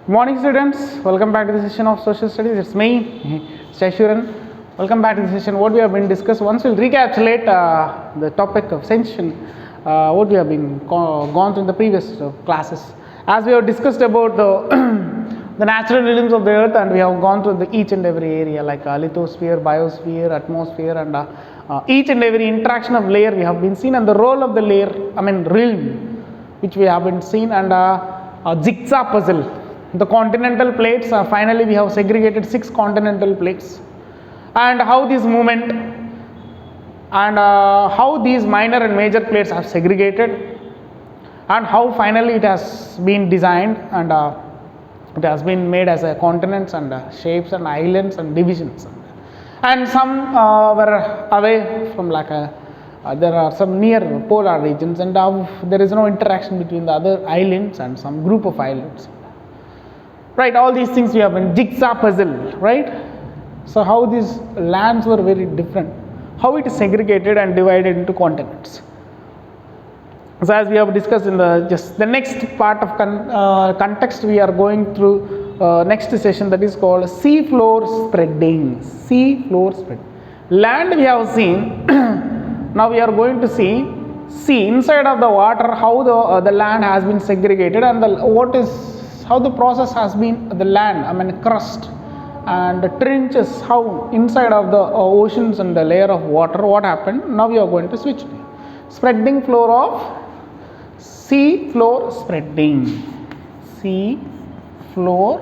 Morning students, welcome back to the session of social studies. It's me, Shashuran. Welcome back to the session. What we have been discussed, once we'll recapitulate the topic of session, what we have been gone through in the previous classes. As we have discussed about the natural rhythms of the earth, and we have gone through each and every area like lithosphere, biosphere, atmosphere, and each and every interaction of layer we have been seen, and the role of the layer, realm, which we have been seen, and jigsaw puzzle. The continental plates, finally we have segregated 6 continental plates, and how this movement and how these minor and major plates have segregated, and how finally it has been designed, and it has been made as a continents and shapes and islands and divisions, and some were away from like there are some near polar regions, and there is no interaction between the other islands and some group of islands. Right, all these things we have in jigsaw puzzle, right? So how these lands were very different, how it is segregated and divided into continents. So as we have discussed in the next part of context, we are going through next session, that is called sea floor spreading. Sea floor spread. Land we have seen. Now we are going to see inside of the water how the land has been segregated, and how the process has been the land, crust and the trenches, how inside of the oceans and the layer of water, what happened. Now we are going to switch to spreading floor of sea floor spreading. Sea floor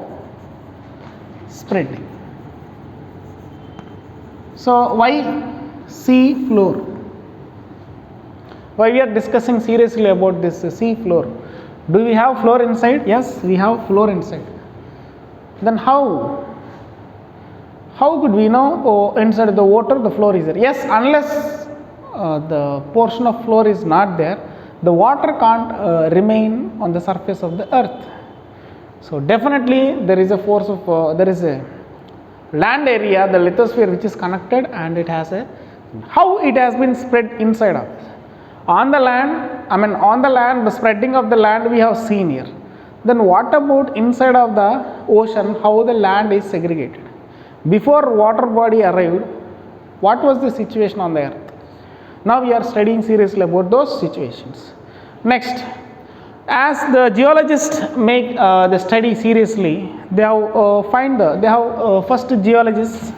spreading. So why sea floor? Why we are discussing seriously about this sea floor? Do we have floor inside? Yes, we have floor inside. Then how could we know inside the water the floor is there? Yes, unless the portion of floor is not there, the water can't remain on the surface of the earth. So definitely there is a force of there is a land area, the lithosphere, which is connected, and it has how it has been spread inside of it. On the land, the spreading of the land we have seen here. Then what about inside of the ocean, how the land is segregated? Before water body arrived, what was the situation on the earth? Now we are studying seriously about those situations. Next, as the geologists make the study seriously, they have first geologists.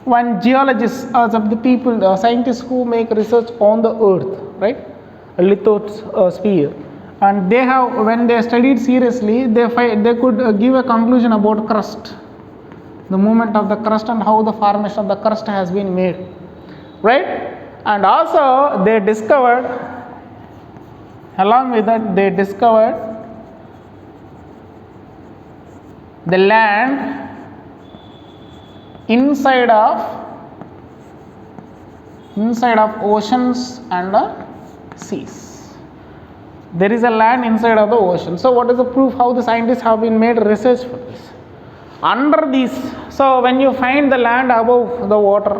One geologist, of the people, scientists who make research on the earth, right, a lithosphere, and they have, when they studied seriously, they could give a conclusion about crust, the movement of the crust and how the formation of the crust has been made, right? And also they discovered, along with that, they discovered the land inside of oceans and seas. There is a land inside of the ocean. So what is the proof? How the scientists have been made research for this? Under these, so when you find the land above the water,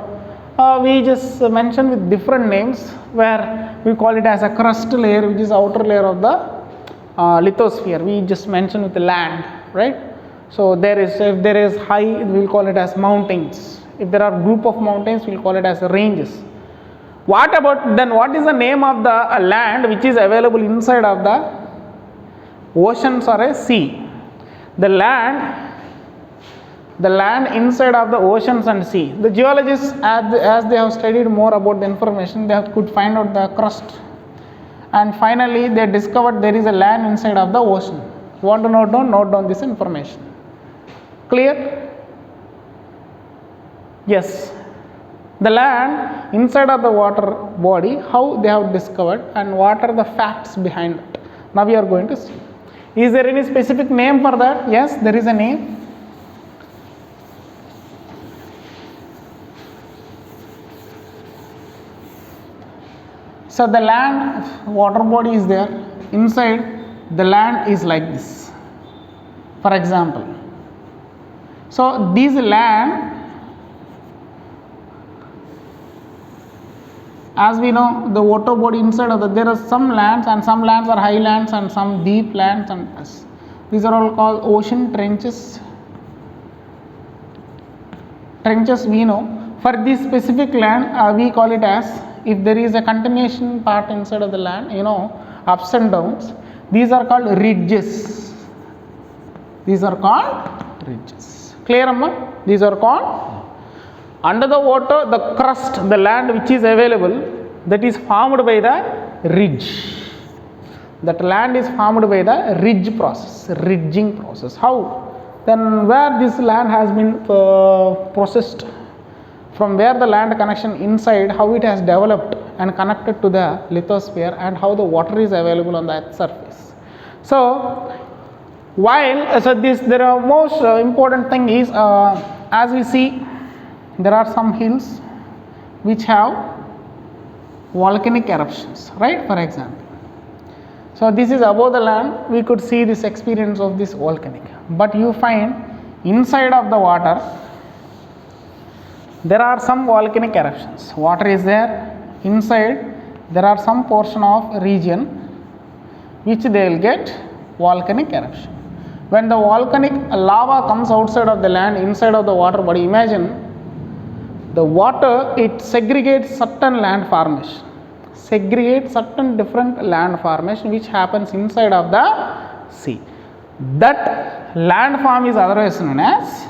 we just mention with different names, where we call it as a crust layer, which is outer layer of the lithosphere. We just mention with the land, right? So if there is high, we will call it as mountains. If there are group of mountains, we will call it as ranges. What is the name of the land which is available inside of the oceans or a sea? The land inside of the oceans and sea. The geologists, as they have studied more about the information, they could find out the crust, and finally they discovered there is a land inside of the ocean. Want to note down this information. Clear? Yes. The land inside of the water body, how they have discovered, and what are the facts behind it. Now we are going to see. Is there any specific name for that? Yes, there is a name. So the land, water body is there. Inside the land is like this. For example, so this land as we know, the water body inside of there are some lands, and some lands are highlands and some deep lands, and these are all called ocean trenches. Trenches we know. For this specific land, we call it as, if there is a continuation part inside of the land, you know, ups and downs, these are called ridges. These are called ridges. Clear, amma? These are called, under the water, the crust, the land which is available, that is formed by the ridge. That land is formed by the ridge process, ridging process. How? Then where this land has been processed, from where the land connection inside, how it has developed and connected to the lithosphere, and how the water is available on that surface. So while there are most important thing is, as we see, there are some hills which have volcanic eruptions, right? For example, so this is above the land, we could see this experience of this volcanic, but you find inside of the water there are some volcanic eruptions. Water is there, inside there are some portion of region which they will get volcanic eruption. When the volcanic lava comes outside of the land, inside of the water body, imagine the water, it segregates certain land formation, segregates certain different land formation which happens inside of the sea. That land form is otherwise known as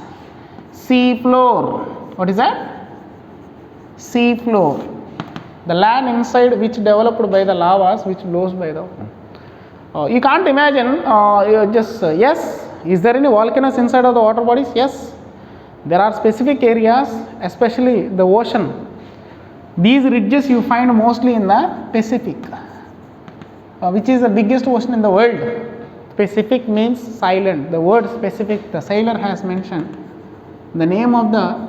sea floor. What is that? Sea floor. The land inside which developed by the lavas which blows by the you can't imagine, yes, is there any volcanoes inside of the water bodies? Yes, there are specific areas, especially the ocean. These ridges you find mostly in the Pacific, which is the biggest ocean in the world. Pacific means silent. The word Pacific, the sailor has mentioned, the name of the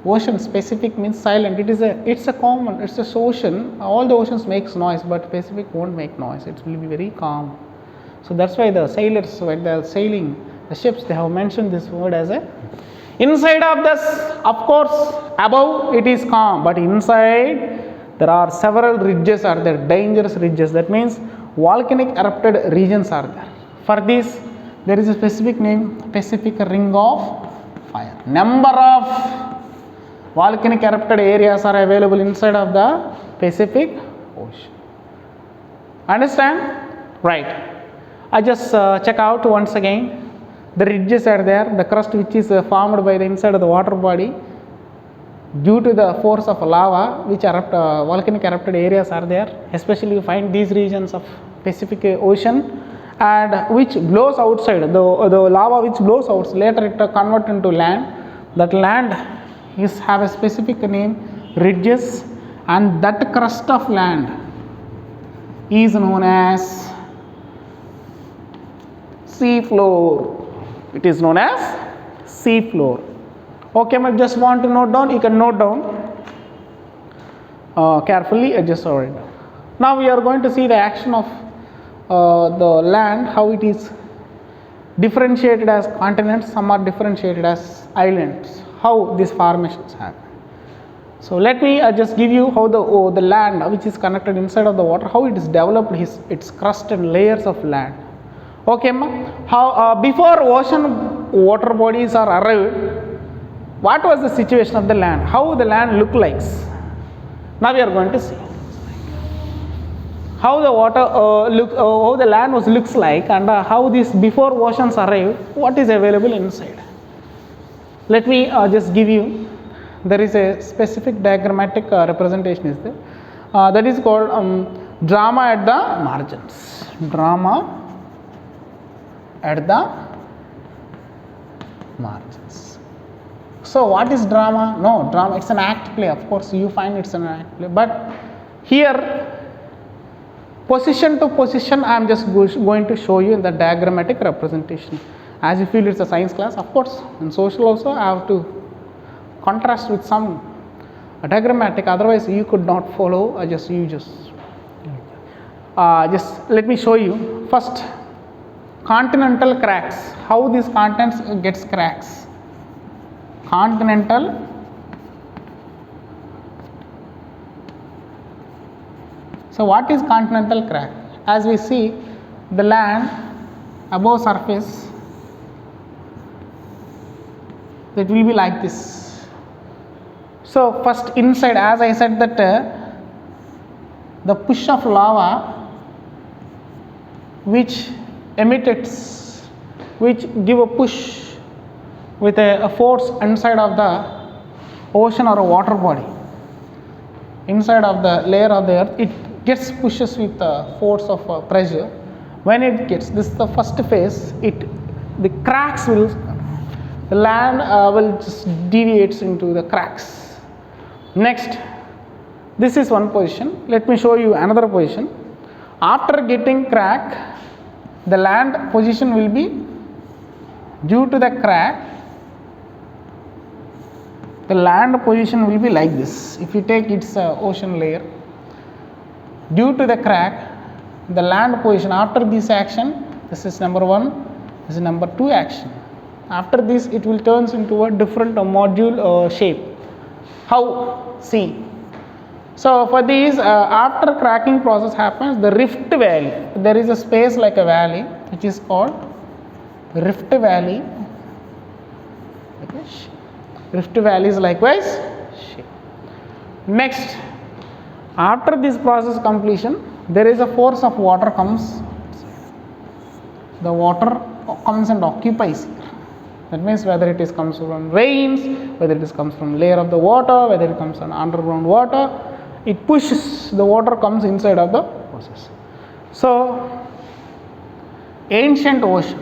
ocean Pacific means silent. It's a common, it's a ocean. All the oceans makes noise, but Pacific won't make noise. It will be very calm. So that's why the sailors, when they are sailing the ships, they have mentioned this word as a. Inside of this, of course, above it is calm, but inside there are several ridges are there, dangerous ridges. That means volcanic erupted regions are there. For this, there is a specific name, Pacific Ring of Fire. Number of volcanic erupted areas are available inside of the Pacific Ocean. Understand? Right. I just check out once again. The ridges are there, the crust which is formed by the inside of the water body due to the force of lava which erupt, volcanic erupted areas are there. Especially you find these regions of Pacific Ocean, and which blows outside, the lava which blows out, later it convert into land. That land is have a specific name, ridges, and that crust of land is known as sea floor. It is known as sea floor. Okay, I just want to note down, you can note down carefully, just write down. Now we are going to see the action of the land, how it is differentiated as continents, some are differentiated as islands, how these formations happen. So let me just give you how the land which is connected inside of the water, how it is developed, its crust and layers of land. Okay, how before ocean water bodies are arrived, what was the situation of the land? How the land looked like? Now we are going to see how the water how the land looks like, and how this before oceans arrived, what is available inside. Let me just give you. There is a specific diagrammatic representation is there. That is called drama at the margins. Drama at the margins. So what is drama? No, drama, it's an act play. Of course you find it's an act play, but here position to position I am just going to show you in the diagrammatic representation. As you feel it's a science class, of course in social also I have to contrast with some diagrammatic, otherwise you could not follow. Just let me show you first. Continental cracks, how these continents gets cracks. Continental So what is continental crack? As we see, the land above surface, it will be like this. So first inside, as I said that the push of lava which emits, which give a push with a force inside of the ocean or a water body, inside of the layer of the earth, it gets pushes with the force of pressure. When it gets, this is the first phase, the cracks will, the land will just deviates into the cracks. Next, this is one position. Let me show you another position. After getting crack, the land position will be, due to the crack, the land position will be like this. If you take its ocean layer, due to the crack, the land position after this action, this is number 1, this is number 2 action. After this, it will turns into a different module shape. How? See. So for these, after cracking process happens, the rift valley, there is a space like a valley which is called rift valley. Rift valley is likewise shape. Next, after this process completion, there is a force of water comes. The water comes and occupies here. That means whether it is comes from rains, whether it comes from layer of the water, whether it comes from underground water, it pushes, the water comes inside of the process. So ancient ocean.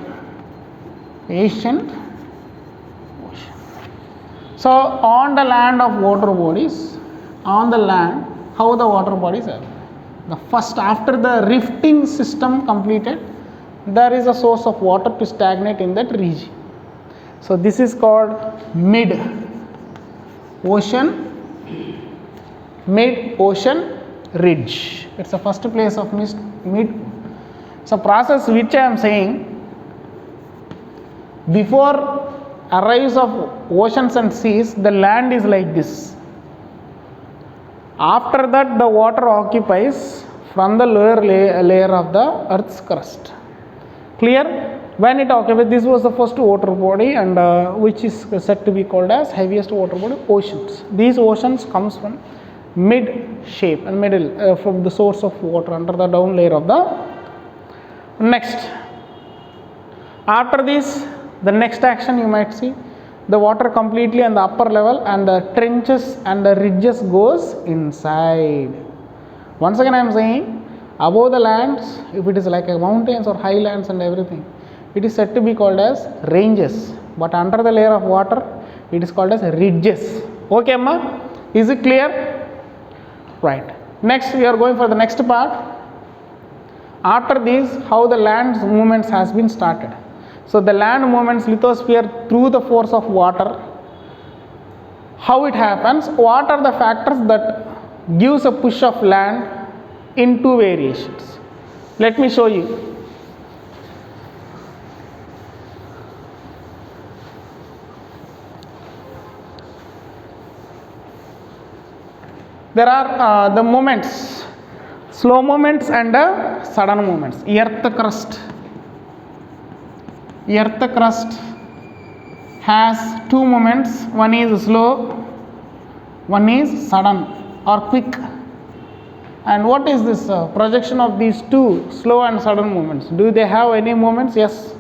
So on the land of water bodies, on the land, how the water bodies are? The first, after the rifting system completed, there is a source of water to stagnate in that region. So this is called mid-ocean ridge. It's the first place of mid. So process which I am saying, before arrives of oceans and seas, the land is like this. After that, the water occupies from the lower layer of the earth's crust. Clear? When it occupies, this was the first water body, and which is said to be called as heaviest water body, oceans. These oceans comes from mid shape and middle from the source of water under the down layer of the. Next, after this, the next action you might see, the water completely on the upper level, and the trenches and the ridges goes inside. Once again I am saying, above the lands, if it is like a mountains or highlands and everything, it is said to be called as ranges, but under the layer of water, it is called as ridges. Okay, Amma? Is it clear? Right. Next, we are going for the next part. After this, how the land's movements has been started. So the land movements, lithosphere through the force of water, how it happens, what are the factors that gives a push of land in two variations. Let me show you. There are the movements, slow movements and sudden movements. Earth crust has two movements, one is slow, one is sudden or quick. And what is this projection of these two slow and sudden movements? Do they have any movements? Yes.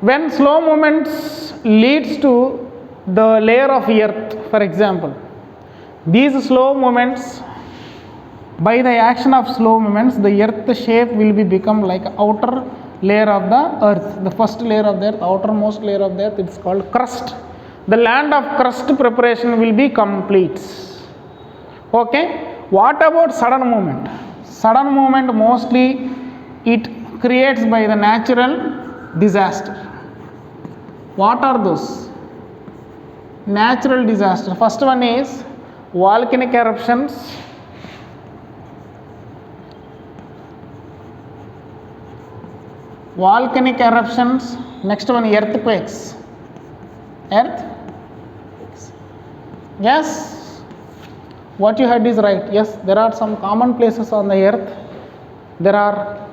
When slow movements leads to the layer of earth, for example, these slow movements, by the action of slow movements, the earth shape will be become like outer layer of the earth. The first layer of the earth, outermost layer of the earth, it's called crust. The land of crust preparation will be complete. Okay. What about sudden movement? Sudden movement mostly it creates by the natural disaster. What are those? Natural disaster. First one is volcanic eruptions. Next one, earthquakes. Yes. what you heard is right. Yes, there are some common places on the earth. There are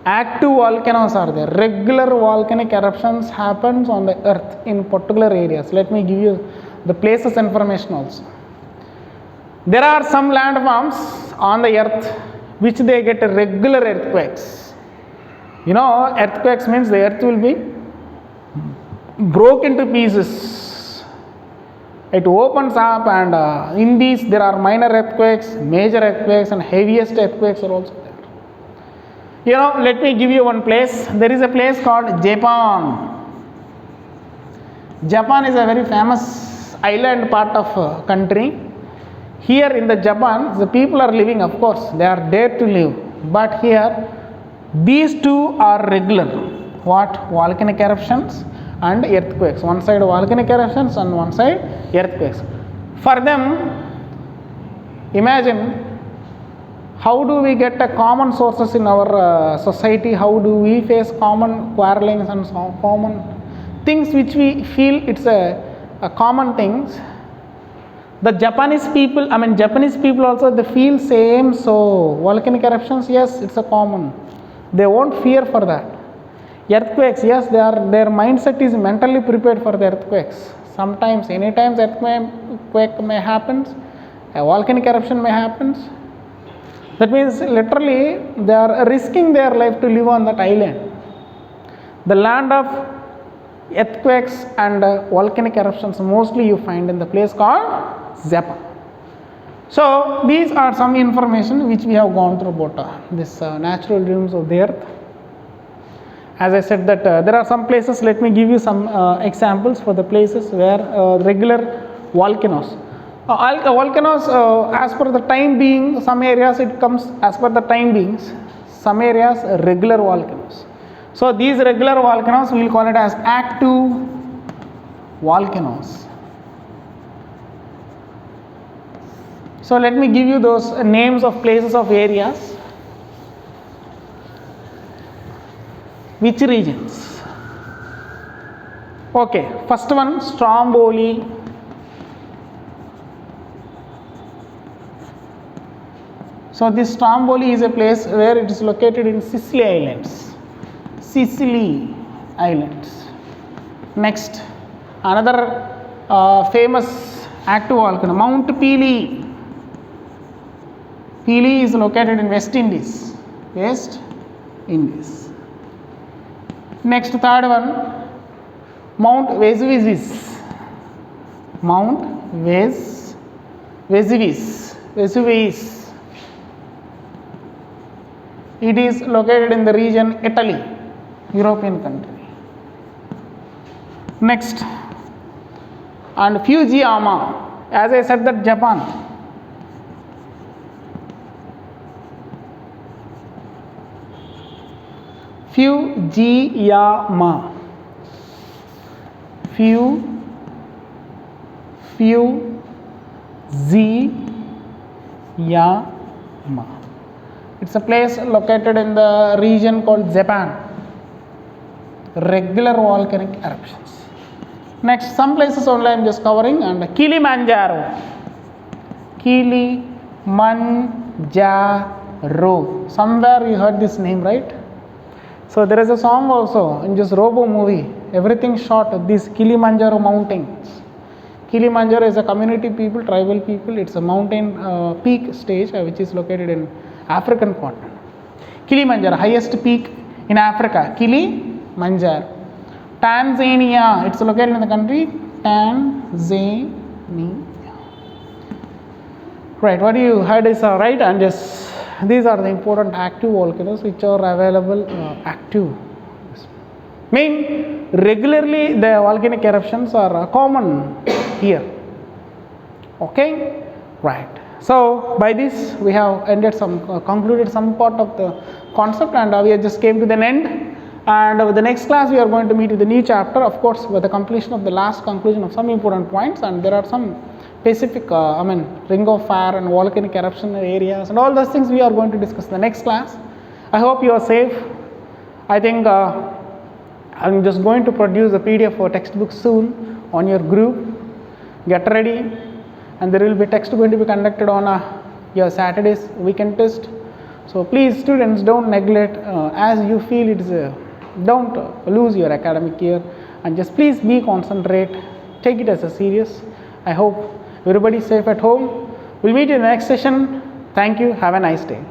active volcanoes are there. Regular volcanic eruptions happens on the earth in particular areas. Let me give you the places information also. There are some landforms on the earth which they get regular earthquakes. You know, earthquakes means the earth will be broke into pieces. It opens up, and in these there are minor earthquakes, major earthquakes, and heaviest earthquakes are also there. You know, let me give you one place. There is a place called Japan. Japan is a very famous island part of country. Here in the Japan, the people are living, of course, they are there to live. But here, these two are regular. What? Volcanic eruptions and earthquakes. One side volcanic eruptions and one side earthquakes. For them, imagine, how do we get a common sources in our society? How do we face common quarrelings and common things which we feel it's a common things? The Japanese people also they feel same. So volcanic eruptions, yes, it's a common. They won't fear for that. Earthquakes, yes, their mindset is mentally prepared for the earthquakes. Sometimes, anytime earthquake may happen, a volcanic eruption may happen. That means literally they are risking their life to live on that island. The land of earthquakes and volcanic eruptions mostly you find in the place called Japan. So these are some information which we have gone through about this natural rhythms of the earth. As I said that there are some places, let me give you some examples for the places where regular volcanoes. Volcanoes, as per the time being, some areas it comes as per the time beings, some areas regular volcanoes. So these regular volcanoes we will call it as active volcanoes. So let me give you those names of places of areas. Which regions? Okay, first one, Stromboli. So this Stromboli is a place where it is located in Sicily Islands. Sicily Islands. Next, another famous active volcano, Mount Pelee. Pelee is located in West Indies. West Indies. Next, third one, Mount Vesuvius. Mount Vesuvius. It is located in the region Italy, European country. Next, and Fujiyama, as I said that Japan. Fujiyama. Fujiyama. It's a place located in the region called Japan. Regular volcanic eruptions. Next, some places only I am just covering, and Kilimanjaro. Kilimanjaro. Somewhere you heard this name, right? So there is a song also in this Robo movie. Everything shot at these Kilimanjaro mountains. Kilimanjaro is a community people, tribal people. It's a mountain peak stage which is located in African continent. Kilimanjaro, highest peak in Africa. Kilimanjaro. Tanzania, it's located in the country Tanzania. Right, what you heard is right, and just these are the important active volcanoes which are available active. Regularly the volcanic eruptions are common here. Okay, right. So by this we have ended concluded some part of the concept, and we have just came to the end. And with the next class we are going to meet with the new chapter, of course, with the completion of the last conclusion of some important points, and there are some specific ring of fire and volcanic eruption areas and all those things we are going to discuss in the next class. I hope you are safe. I think I'm just going to produce a PDF or textbook soon on your group. Get ready. and there will be text going to be conducted on your Saturday's weekend test. So please students, don't neglect as you feel it is don't lose your academic year, and just please be concentrate, take it as a serious. I hope everybody is safe at home. We'll meet in the next session. Thank you. Have a nice day.